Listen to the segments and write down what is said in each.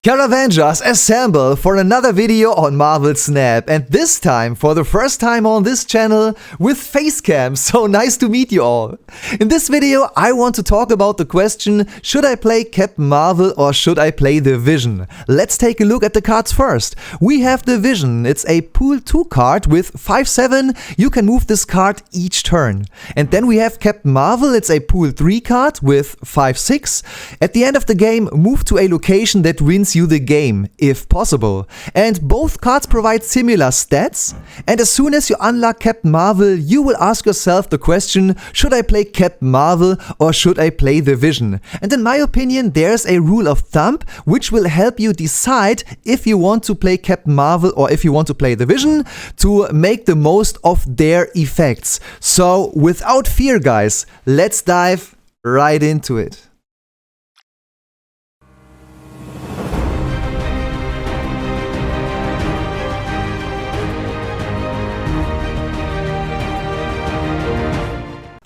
Caravengers, assemble for another video on Marvel Snap, and this time, for the first time on this channel, with facecam, so nice to meet you all. In this video I want to talk about the question, should I play Captain Marvel or should I play the Vision? Let's take a look at the cards first. We have the Vision, it's a pool 2 card with 5/7, you can move this card each turn. And then we have Captain Marvel, it's a pool 3 card with 5/6. At the end of the game, move to a location that wins you the game, if possible. And both cards provide similar stats, and as soon as you unlock Captain Marvel, you will ask yourself the question, should I play Captain Marvel or should I play the Vision? And in my opinion, there's a rule of thumb which will help you decide if you want to play Captain Marvel or if you want to play the Vision to make the most of their effects. So without fear guys, let's dive right into it.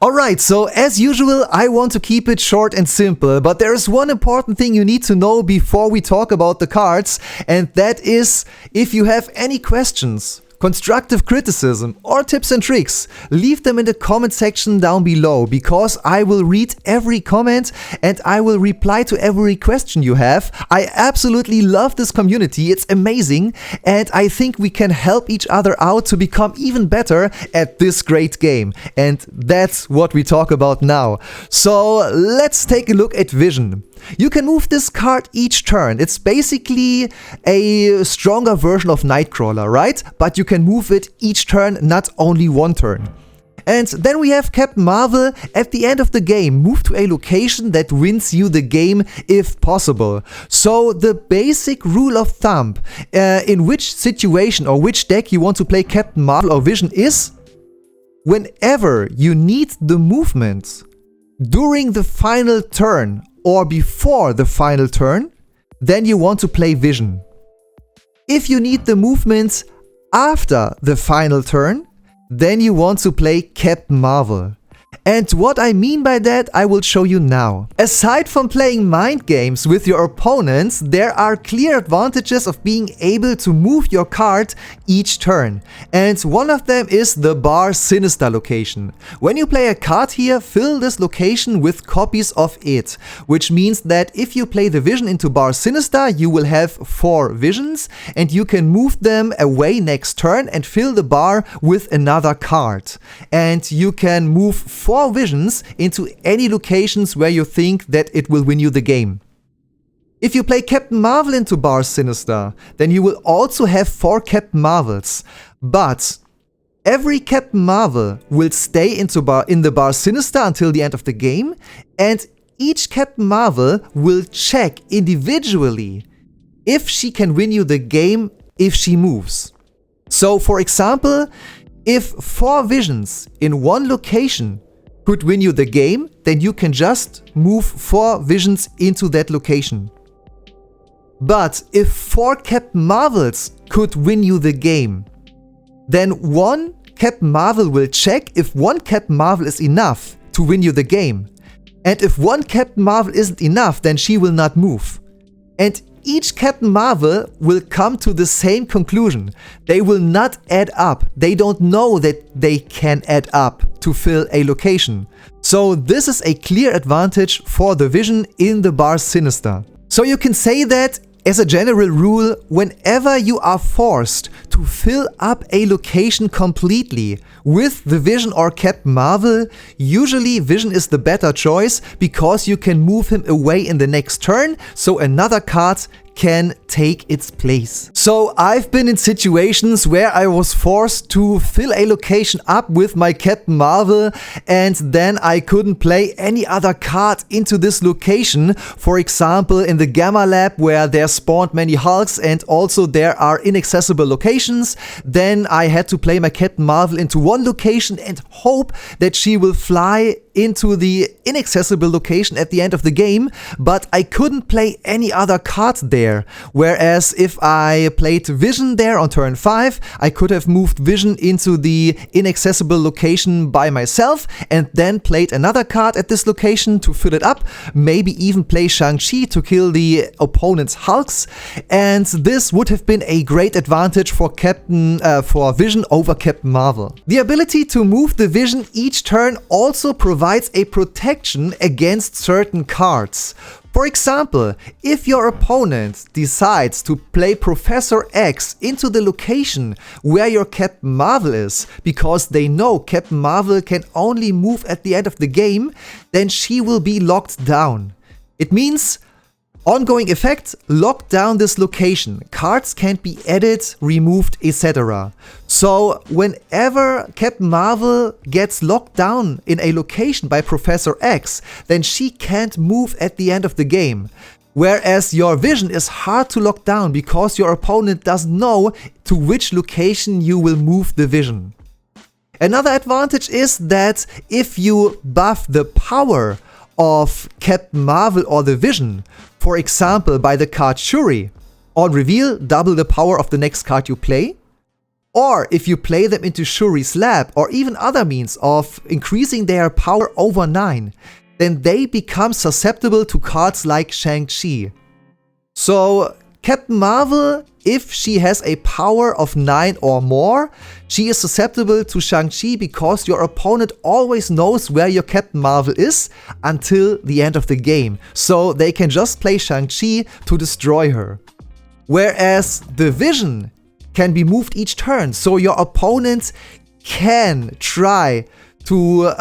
Alright, so as usual, I want to keep it short and simple, but there is one important thing you need to know before we talk about the cards, and that is, if you have any questions, constructive criticism or tips and tricks, leave them in the comment section down below, because I will read every comment and I will reply to every question you have. I absolutely love this community, it's amazing, and I think we can help each other out to become even better at this great game. And that's what we talk about now. So let's take a look at Vision. You can move this card each turn. It's basically a stronger version of Nightcrawler, right? But you can move it each turn, not only one turn. And then we have Captain Marvel. At the end of the game, move to a location that wins you the game if possible. So the basic rule of thumb in which situation or which deck you want to play Captain Marvel or Vision is, whenever you need the movement during the final turn or before the final turn, then you want to play Vision. If you need the movements after the final turn, then you want to play Captain Marvel. And what I mean by that, I will show you now. Aside from playing mind games with your opponents, there are clear advantages of being able to move your card each turn. And one of them is the bar Sinister location. When you play a card here, fill this location with copies of it. Which means that if you play the Vision into bar Sinister, you will have 4 Visions and you can move them away next turn and fill the bar with another card. And you can move 4 Visions into any locations where you think that it will win you the game. If you play Captain Marvel into bar Sinister, then you will also have 4 Captain Marvels. But every Captain Marvel will stay in the bar Sinister until the end of the game, and each Captain Marvel will check individually if she can win you the game if she moves. So for example, if 4 Visions in one location could win you the game, then you can just move 4 Visions into that location. But if 4 Captain Marvels could win you the game, then 1 Captain Marvel will check if 1 Captain Marvel is enough to win you the game. And if 1 Captain Marvel isn't enough, then she will not move. And each Captain Marvel will come to the same conclusion. They will not add up. They don't know that they can add up to fill a location. So this is a clear advantage for the Vision in the bar Sinister. So you can say that as a general rule, whenever you are forced to fill up a location completely with the Vision or Captain Marvel, usually Vision is the better choice because you can move him away in the next turn, so another card can take its place. So I've been in situations where I was forced to fill a location up with my Captain Marvel and then I couldn't play any other card into this location. For example, in the Gamma Lab where there spawned many Hulks and also there are inaccessible locations, then I had to play my Captain Marvel into one location and hope that she will fly into the inaccessible location at the end of the game, but I couldn't play any other card there. Whereas if I played Vision there on turn 5, I could have moved Vision into the inaccessible location by myself and then played another card at this location to fill it up, maybe even play Shang-Chi to kill the opponent's Hulks, and this would have been a great advantage for Vision over Captain Marvel. The ability to move the Vision each turn also provides a protection against certain cards. For example, if your opponent decides to play Professor X into the location where your Captain Marvel is, because they know Captain Marvel can only move at the end of the game, then she will be locked down. It means ongoing effect, lock down this location. Cards can't be added, removed, etc. So whenever Captain Marvel gets locked down in a location by Professor X, then she can't move at the end of the game. Whereas your Vision is hard to lock down because your opponent doesn't know to which location you will move the Vision. Another advantage is that if you buff the power of Captain Marvel or the Vision, for example by the card Shuri, on reveal double the power of the next card you play, or if you play them into Shuri's lab or even other means of increasing their power over 9, then they become susceptible to cards like Shang-Chi. So Captain Marvel, if she has a power of 9 or more, she is susceptible to Shang-Chi because your opponent always knows where your Captain Marvel is until the end of the game. So they can just play Shang-Chi to destroy her. Whereas the Vision can be moved each turn, so your opponent can try to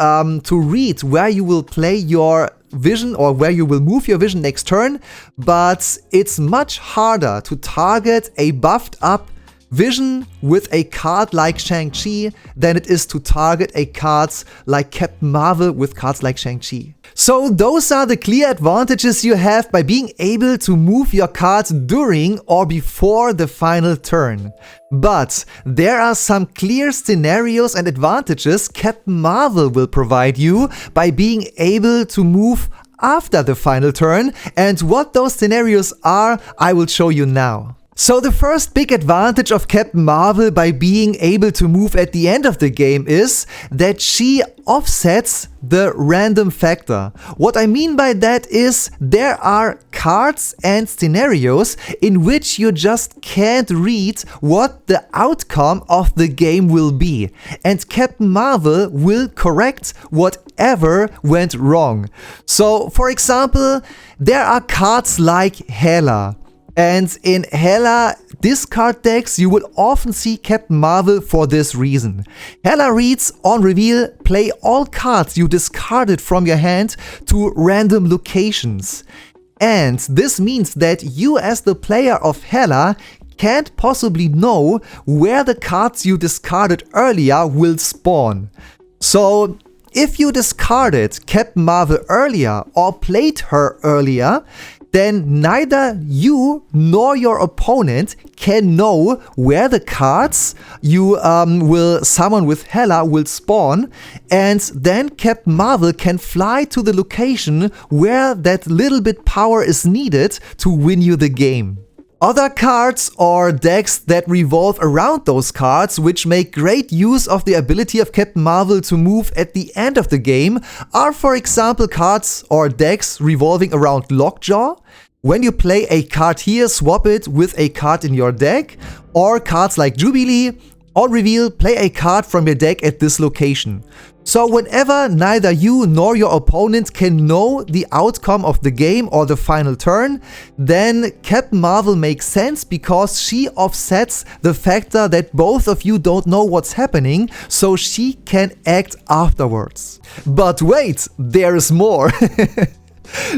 read where you will play your Vision or where you will move your Vision next turn, but it's much harder to target a buffed up Vision with a card like Shang-Chi than it is to target a cards like Captain Marvel with cards like Shang-Chi. So those are the clear advantages you have by being able to move your cards during or before the final turn. But there are some clear scenarios and advantages Captain Marvel will provide you by being able to move after the final turn, and what those scenarios are, I will show you now. So the first big advantage of Captain Marvel by being able to move at the end of the game is that she offsets the random factor. What I mean by that is there are cards and scenarios in which you just can't read what the outcome of the game will be. And Captain Marvel will correct whatever went wrong. So for example, there are cards like Hela. And in Hela discard decks, you will often see Captain Marvel for this reason. Hela reads, on reveal, play all cards you discarded from your hand to random locations. And this means that you as the player of Hela can't possibly know where the cards you discarded earlier will spawn. So if you discarded Captain Marvel earlier or played her earlier, then neither you nor your opponent can know where the cards you will summon with Hela will spawn, and then Captain Marvel can fly to the location where that little bit power is needed to win you the game. Other cards or decks that revolve around those cards, which make great use of the ability of Captain Marvel to move at the end of the game, are for example cards or decks revolving around Lockjaw. When you play a card here, swap it with a card in your deck, or cards like Jubilee. On reveal, play a card from your deck at this location. So whenever neither you nor your opponent can know the outcome of the game or the final turn, then Captain Marvel makes sense because she offsets the factor that both of you don't know what's happening, so she can act afterwards. But wait, there is more.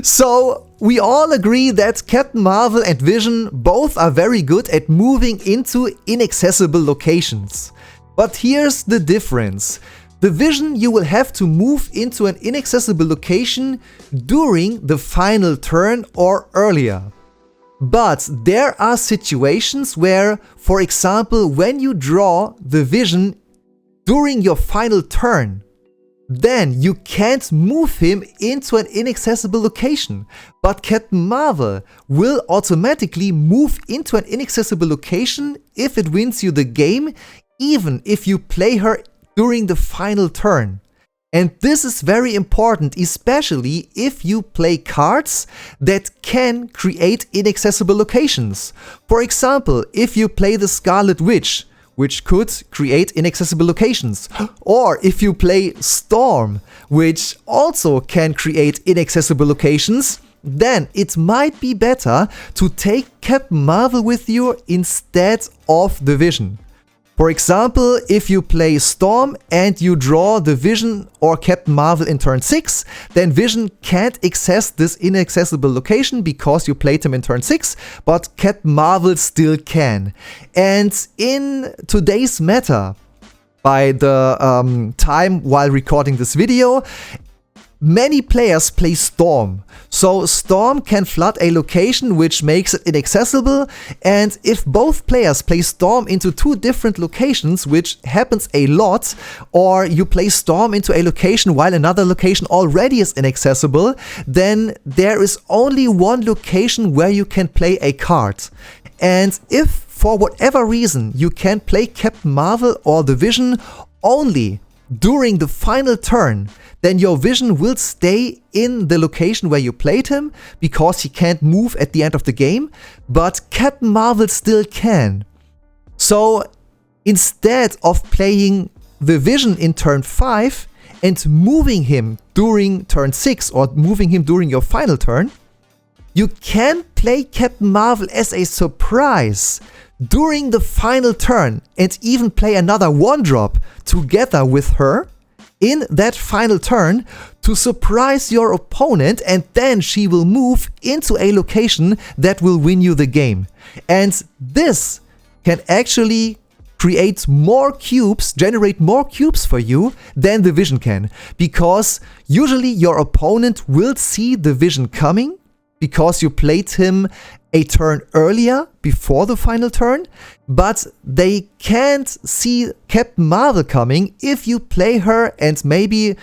So we all agree that Captain Marvel and Vision both are very good at moving into inaccessible locations. But here's the difference. The Vision you will have to move into an inaccessible location during the final turn or earlier. But there are situations where, for example, when you draw the Vision during your final turn, then you can't move him into an inaccessible location. But Captain Marvel will automatically move into an inaccessible location if it wins you the game, even if you play her during the final turn. And this is very important, especially if you play cards that can create inaccessible locations. For example, if you play the Scarlet Witch, which could create inaccessible locations. Or if you play Storm, which also can create inaccessible locations, then it might be better to take Captain Marvel with you instead of the Vision. For example, if you play Storm and you draw the Vision or Captain Marvel in turn 6, then Vision can't access this inaccessible location because you played him in turn 6, but Captain Marvel still can. And in today's meta, by the time while recording this video, many players play Storm. So Storm can flood a location which makes it inaccessible, and if both players play Storm into two different locations, which happens a lot, or you play Storm into a location while another location already is inaccessible, then there is only one location where you can play a card. And if for whatever reason you can play Captain Marvel or the Vision only during the final turn, then your Vision will stay in the location where you played him because he can't move at the end of the game, but Captain Marvel still can. So instead of playing the Vision in turn 5 and moving him during turn 6 or moving him during your final turn, you can play Captain Marvel as a surprise during the final turn and even play another 1-drop together with her in that final turn to surprise your opponent, and then she will move into a location that will win you the game. And this can actually create more cubes, generate more cubes for you than the Vision can, because usually your opponent will see the Vision coming because you played him a turn earlier before the final turn, but they can't see Captain Marvel coming if you play her and maybe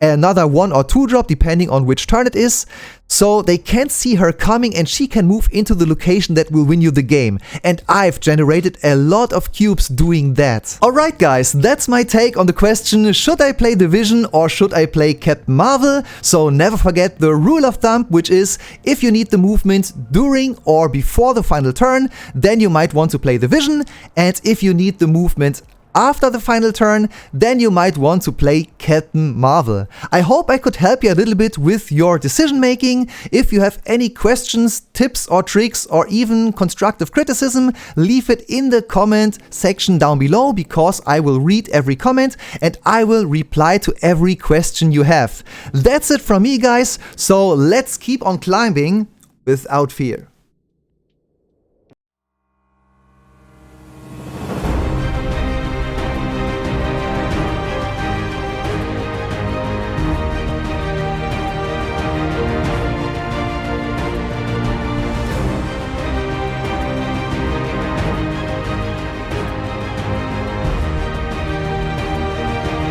another 1 or 2 drop depending on which turn it is. So they can't see her coming and she can move into the location that will win you the game. And I've generated a lot of cubes doing that. Alright guys, that's my take on the question, should I play the Vision or should I play Captain Marvel? So never forget the rule of thumb, which is if you need the movement during or before the final turn, then you might want to play the Vision. And if you need the movement after the final turn, then you might want to play Captain Marvel. I hope I could help you a little bit with your decision making. If you have any questions, tips or tricks, or even constructive criticism, leave it in the comment section down below, because I will read every comment and I will reply to every question you have. That's it from me guys, so let's keep on climbing without fear.